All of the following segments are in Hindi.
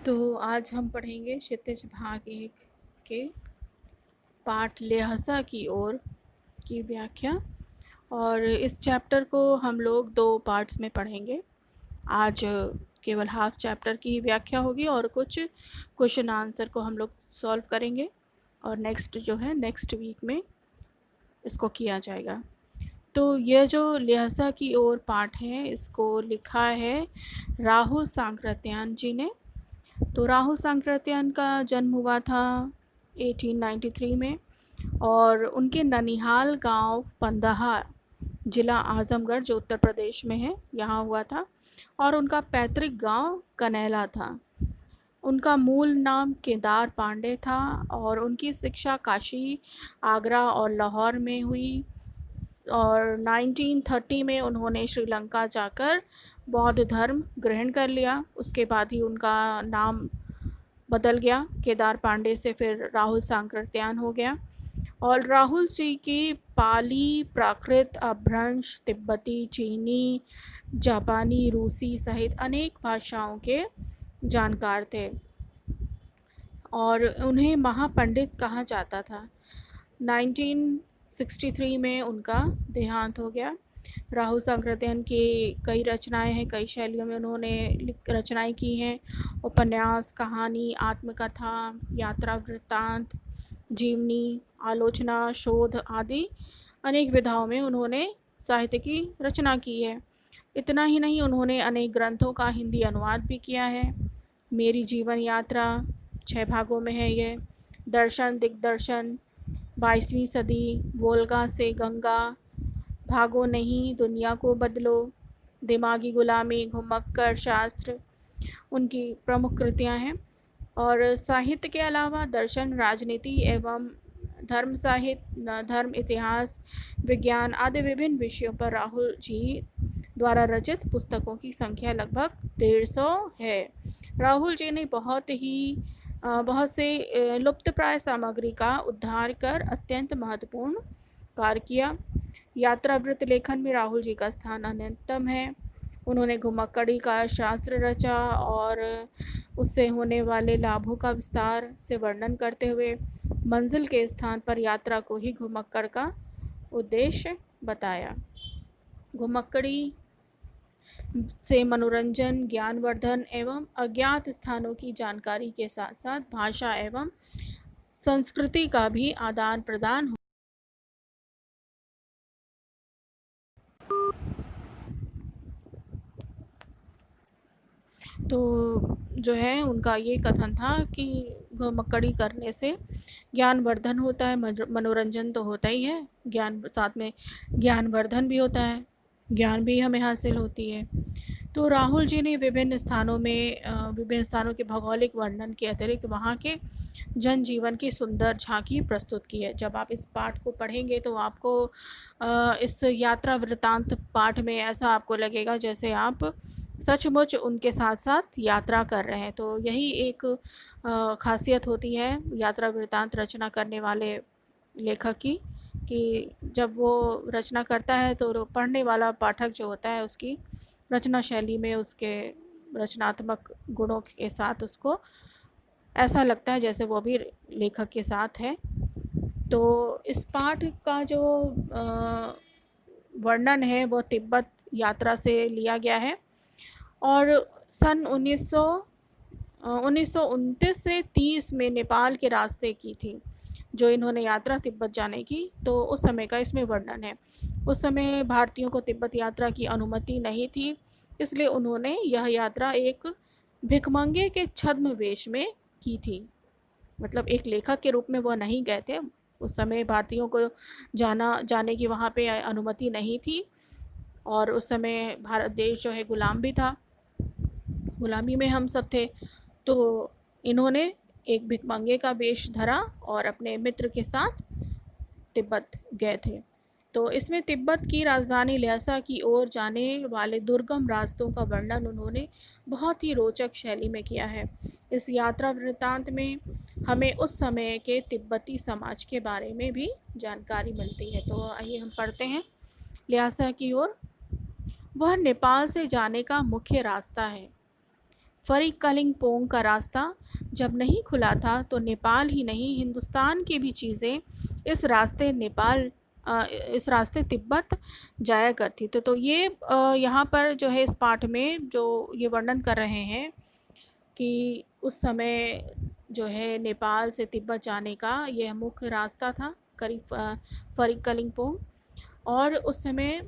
तो आज हम पढ़ेंगे क्षितिज भाग 1 के पाठ ल्हसा की ओर की व्याख्या। और इस चैप्टर को हम लोग 2 पार्ट्स में पढ़ेंगे। आज केवल हाफ चैप्टर की व्याख्या होगी और कुछ क्वेश्चन आंसर को हम लोग सॉल्व करेंगे और नेक्स्ट वीक में इसको किया जाएगा। तो यह जो ल्हसा की ओर पाठ है, इसको लिखा है राहुल सांकृत्यायन जी ने। तो राहुल सांकृत्यायन का जन्म हुआ था 1893 में और उनके ननिहाल गांव पंदहा, ज़िला आज़मगढ़ जो उत्तर प्रदेश में है, यहाँ हुआ था। और उनका पैतृक गांव कनैला था। उनका मूल नाम केदार पांडे था और उनकी शिक्षा काशी, आगरा और लाहौर में हुई। और 1930 में उन्होंने श्रीलंका जाकर बौद्ध धर्म ग्रहण कर लिया। उसके बाद ही उनका नाम बदल गया, केदार पांडे से फिर राहुल सांकृत्यायन हो गया। और राहुल जी की पाली, प्राकृत, अपभ्रंश, तिब्बती, चीनी, जापानी, रूसी सहित अनेक भाषाओं के जानकार थे और उन्हें महापंडित कहा जाता था। 1963 में उनका देहांत हो गया। राहुल सांकृत्यायन की कई रचनाएं हैं, कई शैलियों में उन्होंने रचनाएं की हैं। उपन्यास, कहानी, आत्मकथा, यात्रा वृत्तांत, जीवनी, आलोचना, शोध आदि अनेक विधाओं में उन्होंने साहित्य की रचना की है। इतना ही नहीं, उन्होंने अनेक ग्रंथों का हिंदी अनुवाद भी किया है। मेरी जीवन यात्रा 6 भागों में है ये। दर्शन दिग्दर्शन, 22वीं सदी, वोल्गा से गंगा, भागो नहीं, दुनिया को बदलो, दिमागी गुलामी, घुमक्कर शास्त्र उनकी प्रमुख कृतियाँ हैं। और साहित्य के अलावा दर्शन, राजनीति एवं धर्म साहित्य, धर्म इतिहास, विज्ञान आदि विभिन्न विषयों पर राहुल जी द्वारा रचित पुस्तकों की संख्या लगभग 150 है। राहुल जी ने बहुत से लुप्तप्राय सामग्री का उद्धार कर अत्यंत महत्वपूर्ण कार्य किया। यात्रा वृत्त लेखन में राहुल जी का स्थान अन्यतम है। उन्होंने घुमक्कड़ी का शास्त्र रचा और उससे होने वाले लाभों का विस्तार से वर्णन करते हुए मंजिल के स्थान पर यात्रा को ही घुमक्कड़ का उद्देश्य बताया। घुमक्कड़ी से मनोरंजन, ज्ञानवर्धन एवं अज्ञात स्थानों की जानकारी के साथ साथ भाषा एवं संस्कृति का भी आदान प्रदान हो। तो जो है उनका ये कथन था कि घुमक्कड़ी करने से ज्ञानवर्धन होता है, मनोरंजन तो होता ही है, ज्ञान साथ में ज्ञानवर्धन भी होता है, ज्ञान भी हमें हासिल होती है। तो राहुल जी ने विभिन्न स्थानों के भौगोलिक वर्णन के अतिरिक्त वहाँ के जनजीवन की सुंदर झांकी प्रस्तुत की है। जब आप इस पाठ को पढ़ेंगे तो आपको इस यात्रा वृत्तांत पाठ में ऐसा आपको लगेगा जैसे आप सचमुच उनके साथ साथ यात्रा कर रहे हैं। तो यही एक खासियत होती है यात्रा वृत्तांत रचना करने वाले लेखक की, कि जब वो रचना करता है तो पढ़ने वाला पाठक जो होता है उसकी रचना शैली में, उसके रचनात्मक गुणों के साथ उसको ऐसा लगता है जैसे वो भी लेखक के साथ है। तो इस पाठ का जो वर्णन है वो तिब्बत यात्रा से लिया गया है और सन 1929 से 30 में नेपाल के रास्ते की थी जो इन्होंने यात्रा तिब्बत जाने की। तो उस समय का इसमें वर्णन है। उस समय भारतीयों को तिब्बत यात्रा की अनुमति नहीं थी, इसलिए उन्होंने यह यात्रा एक भिखमंगे के छद्म वेश में की थी। मतलब एक लेखक के रूप में वह नहीं गए थे। उस समय भारतीयों को जाने की वहाँ पे अनुमति नहीं थी और उस समय भारत देश जो है गुलाम भी था, गुलामी में हम सब थे। तो इन्होंने एक भिखमंगे का वेश धरा और अपने मित्र के साथ तिब्बत गए थे। तो इसमें तिब्बत की राजधानी ल्हसा की ओर जाने वाले दुर्गम रास्तों का वर्णन उन्होंने बहुत ही रोचक शैली में किया है। इस यात्रा वृत्तांत में हमें उस समय के तिब्बती समाज के बारे में भी जानकारी मिलती है। तो आइए हम पढ़ते हैं। ल्हसा की ओर, वह नेपाल से जाने का मुख्य रास्ता है। फरिकलिंगपोंग का रास्ता जब नहीं खुला था तो नेपाल ही नहीं, हिंदुस्तान की भी चीज़ें इस रास्ते तिब्बत जाया करती थी। तो ये यहाँ पर जो है इस पाठ में जो ये वर्णन कर रहे हैं कि उस समय जो है नेपाल से तिब्बत जाने का यह मुख्य रास्ता था, करीब फरिकलिंगपोंग। और उस समय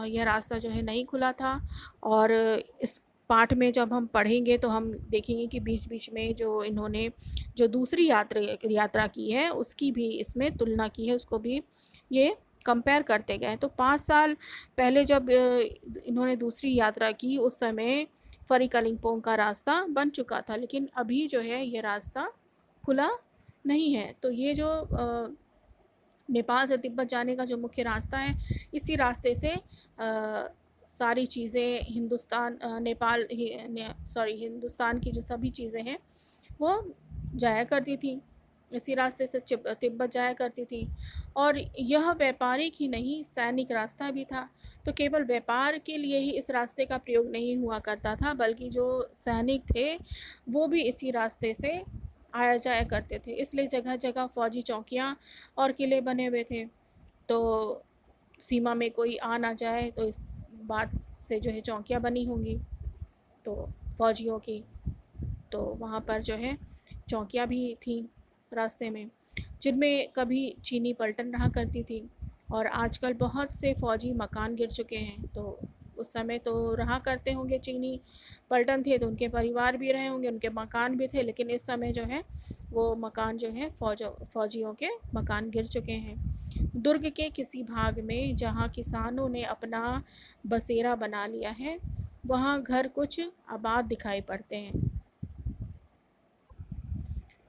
यह रास्ता जो है नहीं खुला था। और इस पाठ में जब हम पढ़ेंगे तो हम देखेंगे कि बीच बीच में जो इन्होंने जो दूसरी यात्रा की है उसकी भी इसमें तुलना की है, उसको भी ये कंपेयर करते गए। तो 5 साल पहले जब इन्होंने दूसरी यात्रा की उस समय फरिकलिंगपोंग का रास्ता बन चुका था, लेकिन अभी जो है ये रास्ता खुला नहीं है। तो ये जो नेपाल से तिब्बत जाने का जो मुख्य रास्ता है, इसी रास्ते से सारी चीज़ें हिंदुस्तान की जो सभी चीज़ें हैं वो जाया करती थी, इसी रास्ते से तिब्बत जाया करती थी। और यह व्यापारिक ही नहीं, सैनिक रास्ता भी था। तो केवल व्यापार के लिए ही इस रास्ते का प्रयोग नहीं हुआ करता था, बल्कि जो सैनिक थे वो भी इसी रास्ते से आया जाया करते थे। इसलिए जगह जगह फौजी चौकियाँ और किले बने हुए थे। तो सीमा में कोई आ ना जाए, तो इस बात से जो है चौकियाँ बनी होंगी तो फौजियों की, तो वहाँ पर जो है चौकियाँ भी थीं रास्ते में, जिनमें कभी चीनी पलटन रहा करती थी। और आजकल बहुत से फ़ौजी मकान गिर चुके हैं। तो उस समय तो रहा करते होंगे, चीनी पलटन थे तो उनके परिवार भी रहे होंगे, उनके मकान भी थे, लेकिन इस समय जो है वो मकान जो है फ़ौजियों के मकान गिर चुके हैं। दुर्ग के किसी भाग में जहाँ किसानों ने अपना बसेरा बना लिया है, वहाँ घर कुछ आबाद दिखाई पड़ते हैं।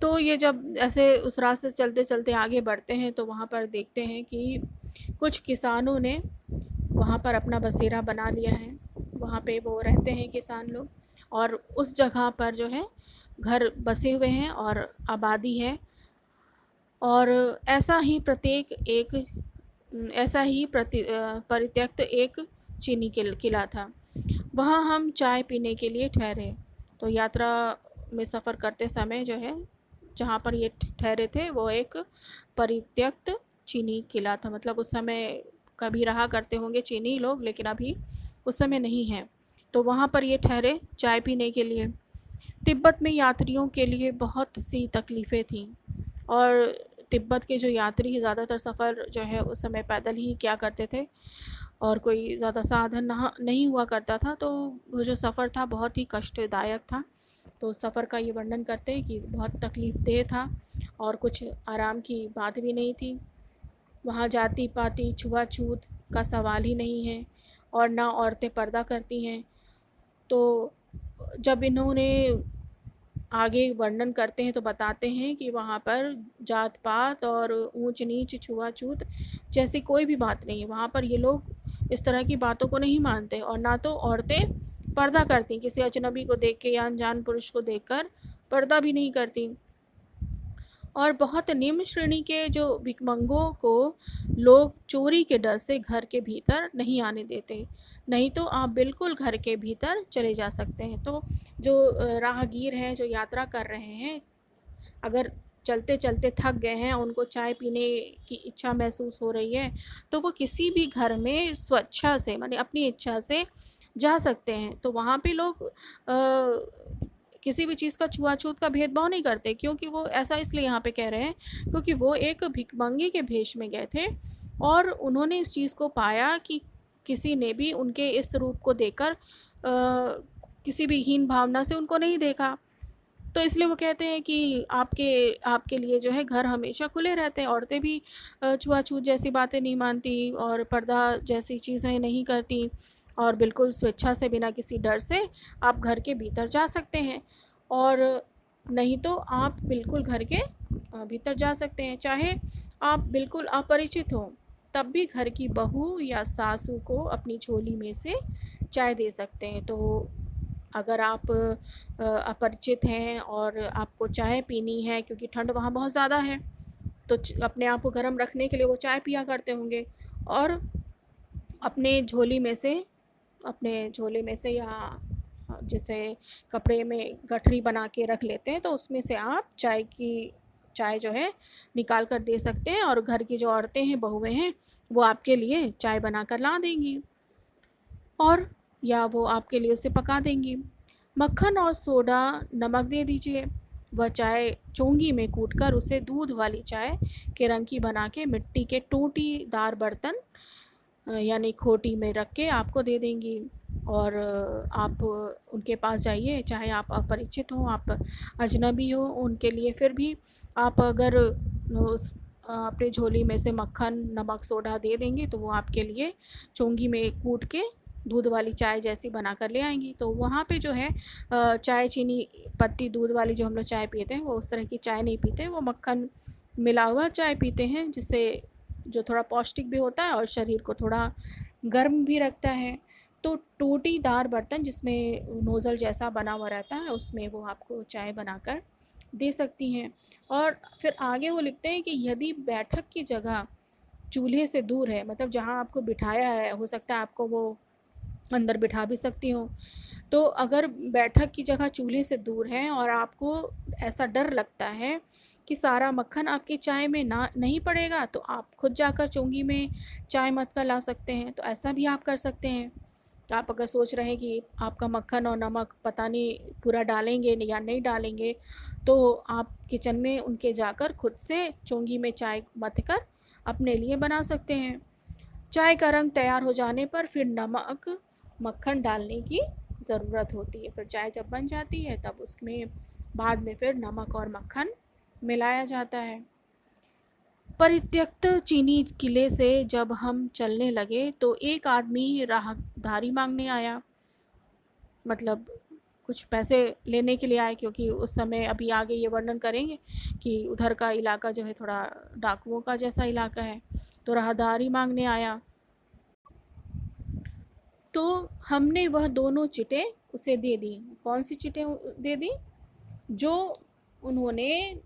तो ये जब ऐसे उस रास्ते से चलते चलते आगे बढ़ते हैं तो वहाँ पर देखते हैं कि कुछ किसानों ने वहाँ पर अपना बसेरा बना लिया है, वहाँ पे वो रहते हैं किसान लोग। और उस जगह पर जो है घर बसे हुए हैं और आबादी है। और ऐसा ही परित्यक्त एक चीनी किला था। वहाँ हम चाय पीने के लिए ठहरे। तो यात्रा में सफ़र करते समय जो है जहाँ पर ये ठहरे थे वो एक परित्यक्त चीनी किला था। मतलब उस समय कभी रहा करते होंगे चीनी लोग, लेकिन अभी उस समय नहीं है। तो वहाँ पर ये ठहरे चाय पीने के लिए। तिब्बत में यात्रियों के लिए बहुत सी तकलीफ़ें थीं। और तिब्बत के जो यात्री ज़्यादातर सफ़र जो है उस समय पैदल ही किया करते थे, और कोई ज़्यादा साधन नहीं हुआ करता था। तो वो जो सफ़र था बहुत ही कष्टदायक था। तो सफ़र का ये वर्णन करते हैं कि बहुत तकलीफ़देह था और कुछ आराम की बात भी नहीं थी। वहाँ जाति पाति छुआछूत का सवाल ही नहीं है, और ना औरतें पर्दा करती हैं। तो जब इन्होंने आगे वर्णन करते हैं तो बताते हैं कि वहाँ पर जात पात और ऊंच नीच छुआछूत जैसी कोई भी बात नहीं है। वहाँ पर ये लोग इस तरह की बातों को नहीं मानते, और ना तो औरतें पर्दा करती, किसी अजनबी को देख के या अनजान पुरुष को देखकर पर्दा भी नहीं करती। और बहुत निम्न श्रेणी के जो भिखमंगों को लोग चोरी के डर से घर के भीतर नहीं आने देते, नहीं तो आप बिल्कुल घर के भीतर चले जा सकते हैं। तो जो राहगीर हैं जो यात्रा कर रहे हैं, अगर चलते चलते थक गए हैं, उनको चाय पीने की इच्छा महसूस हो रही है, तो वो किसी भी घर में स्वेच्छा से, माने अपनी इच्छा से जा सकते हैं। तो वहाँ पे लोग किसी भी चीज़ का छुआछूत का भेदभाव नहीं करते, क्योंकि वो ऐसा इसलिए यहाँ पे कह रहे हैं क्योंकि वो एक भिखमंगे के भेष में गए थे और उन्होंने इस चीज़ को पाया कि किसी ने भी उनके इस रूप को देखकर किसी भी हीन भावना से उनको नहीं देखा। तो इसलिए वो कहते हैं कि आपके लिए जो है घर हमेशा खुले रहते हैं। औरतें भी छुआछूत जैसी बातें नहीं मानती और पर्दा जैसी चीज़ें नहीं करती, और बिल्कुल स्वेच्छा से बिना किसी डर से आप घर के भीतर जा सकते हैं, और नहीं तो आप बिल्कुल घर के भीतर जा सकते हैं। चाहे आप बिल्कुल अपरिचित हों, तब भी घर की बहू या सासू को अपनी झोली में से चाय दे सकते हैं। तो अगर आप अपरिचित हैं और आपको चाय पीनी है, क्योंकि ठंड वहाँ बहुत ज़्यादा है, तो अपने आप को गर्म रखने के लिए वो चाय पिया करते होंगे, और अपने झोले में से या जैसे कपड़े में गठरी बना के रख लेते हैं, तो उसमें से आप चाय जो है निकाल कर दे सकते हैं, और घर की जो औरतें हैं, बहुएँ हैं, वो आपके लिए चाय बना कर ला देंगी, और या वो आपके लिए उसे पका देंगी। मक्खन और सोडा, नमक दे दीजिए। वह चाय चोंगी में कूटकर उसे दूध वाली चाय के रंग की बना के मिट्टी के टोंटीदार बर्तन यानी खोटी में रख के आपको दे देंगी। और आप उनके पास जाइए, चाहे आप अपरिचित हों, आप अजनबी हो उनके लिए, फिर भी आप अगर उस अपनी झोली में से मक्खन, नमक, सोडा दे देंगे, तो वो आपके लिए चोंगी में कूट के दूध वाली चाय जैसी बना कर ले आएंगी। तो वहाँ पे जो है चाय, चीनी, पत्ती, दूध वाली जो हम लोग चाय पीते हैं, वो उस तरह की चाय नहीं पीते, वो मक्खन मिला हुआ चाय पीते हैं, जिससे जो थोड़ा पौष्टिक भी होता है और शरीर को थोड़ा गर्म भी रखता है। तो टोटीदार बर्तन जिसमें नोज़ल जैसा बना हुआ रहता है, उसमें वो आपको चाय बनाकर दे सकती हैं। और फिर आगे वो लिखते हैं कि यदि बैठक की जगह चूल्हे से दूर है, मतलब जहाँ आपको बिठाया है, हो सकता है आपको वो अंदर बिठा भी सकती हो, तो अगर बैठक की जगह चूल्हे से दूर है और आपको ऐसा डर लगता है कि सारा मक्खन आपकी चाय में ना नहीं पड़ेगा, तो आप खुद जाकर चोंगी में चाय मत कर ला सकते हैं। तो ऐसा भी आप कर सकते हैं। तो आप अगर सोच रहे हैं कि आपका मक्खन और नमक पता नहीं पूरा डालेंगे या नहीं डालेंगे, तो आप किचन में उनके जाकर खुद से चोंगी में चाय मथ कर अपने लिए बना सकते हैं। चाय का रंग तैयार हो जाने पर फिर नमक, मक्खन डालने की ज़रूरत होती है। फिर चाय जब बन जाती है, तब उसमें बाद में फिर नमक और मक्खन मिलाया जाता है। परित्यक्त चीनी किले से जब हम चलने लगे, तो एक आदमी राहदारी मांगने आया, मतलब कुछ पैसे लेने के लिए आए, क्योंकि उस समय, अभी आगे ये वर्णन करेंगे कि उधर का इलाका जो है थोड़ा डाकुओं का जैसा इलाका है। तो राहदारी मांगने आया, तो हमने वह दोनों चिटें उसे दे दी। कौन सी चिटें दे दी? जो उन्होंने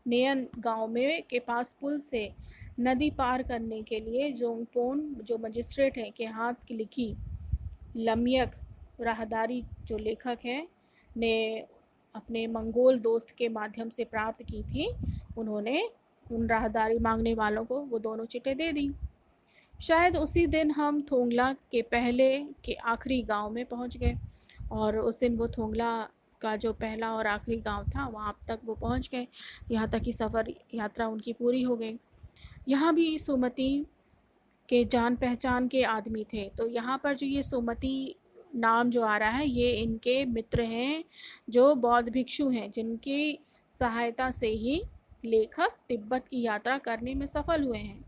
नेयन गांव में के पास पुल से नदी पार करने के लिए जोंगपोन जो मजिस्ट्रेट हैं के हाथ की लिखी लम्यक राहदारी जो लेखक हैं ने अपने मंगोल दोस्त के माध्यम से प्राप्त की थी, उन्होंने उन राहदारी मांगने वालों को वो दोनों चिटें दे दी। शायद उसी दिन हम थोंगला के पहले के आखिरी गांव में पहुंच गए, और उस दिन वो थोंगला का जो पहला और आखिरी गांव था, वहाँ तक वो पहुंच गए। यहाँ तक की सफ़र यात्रा उनकी पूरी हो गई। यहाँ भी सुमति के जान पहचान के आदमी थे। तो यहाँ पर जो ये सुमति नाम जो आ रहा है, ये इनके मित्र हैं जो बौद्ध भिक्षु हैं, जिनकी सहायता से ही लेखक तिब्बत की यात्रा करने में सफल हुए हैं।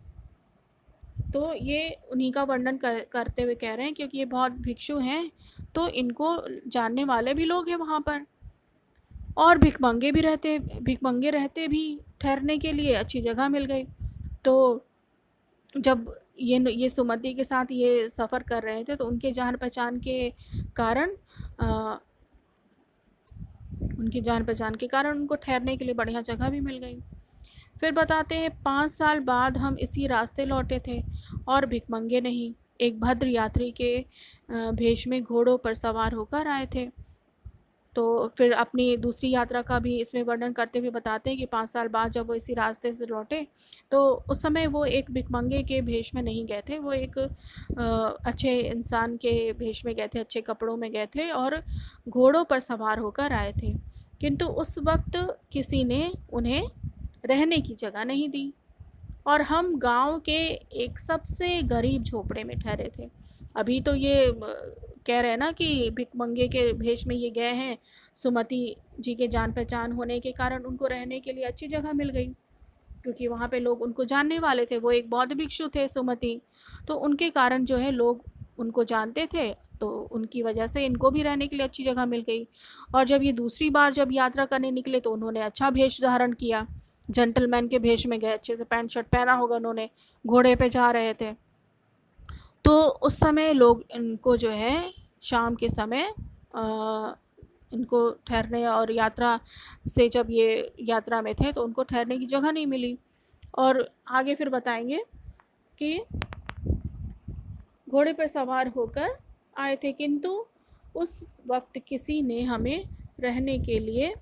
तो ये उन्हीं का वर्णन करते हुए कह रहे हैं, क्योंकि ये बहुत भिक्षु हैं, तो इनको जानने वाले भी लोग हैं वहाँ पर, और भिखमंगे रहते भी, ठहरने के लिए अच्छी जगह मिल गई। तो जब ये सुमति के साथ ये सफ़र कर रहे थे, तो उनके जान पहचान के कारण उनको ठहरने के लिए बढ़िया जगह भी मिल गई। फिर बताते हैं, 5 साल बाद हम इसी रास्ते लौटे थे, और भिखमंगे नहीं, एक भद्र यात्री के भेष में घोड़ों पर सवार होकर आए थे। तो फिर अपनी दूसरी यात्रा का भी इसमें वर्णन करते हुए बताते हैं कि 5 साल बाद जब वो इसी रास्ते से लौटे, तो उस समय वो एक भिखमंगे के भेष में नहीं गए थे, वो एक अच्छे इंसान के भेष में गए थे, अच्छे कपड़ों में गए थे, और घोड़ों पर सवार होकर आए थे। किंतु उस वक्त किसी ने उन्हें रहने की जगह नहीं दी, और हम गांव के एक सबसे गरीब झोपड़े में ठहरे थे। अभी तो ये कह रहे हैं ना कि भिखमंगे के भेष में ये गए हैं, सुमति जी के जान पहचान होने के कारण उनको रहने के लिए अच्छी जगह मिल गई, क्योंकि वहाँ पे लोग उनको जानने वाले थे। वो एक बौद्ध भिक्षु थे सुमति, तो उनके कारण जो है लोग उनको जानते थे, तो उनकी वजह से इनको भी रहने के लिए अच्छी जगह मिल गई। और जब ये दूसरी बार जब यात्रा करने निकले, तो उन्होंने अच्छा भेष धारण किया, जेंटलमैन के भेष में गए, अच्छे से पैंट शर्ट पहना होगा उन्होंने, घोड़े पे जा रहे थे। तो उस समय लोग इनको जो है शाम के समय इनको ठहरने, और यात्रा से जब ये यात्रा में थे, तो उनको ठहरने की जगह नहीं मिली। और आगे फिर बताएंगे कि घोड़े पर सवार होकर आए थे, किंतु उस वक्त किसी ने हमें रहने के लिए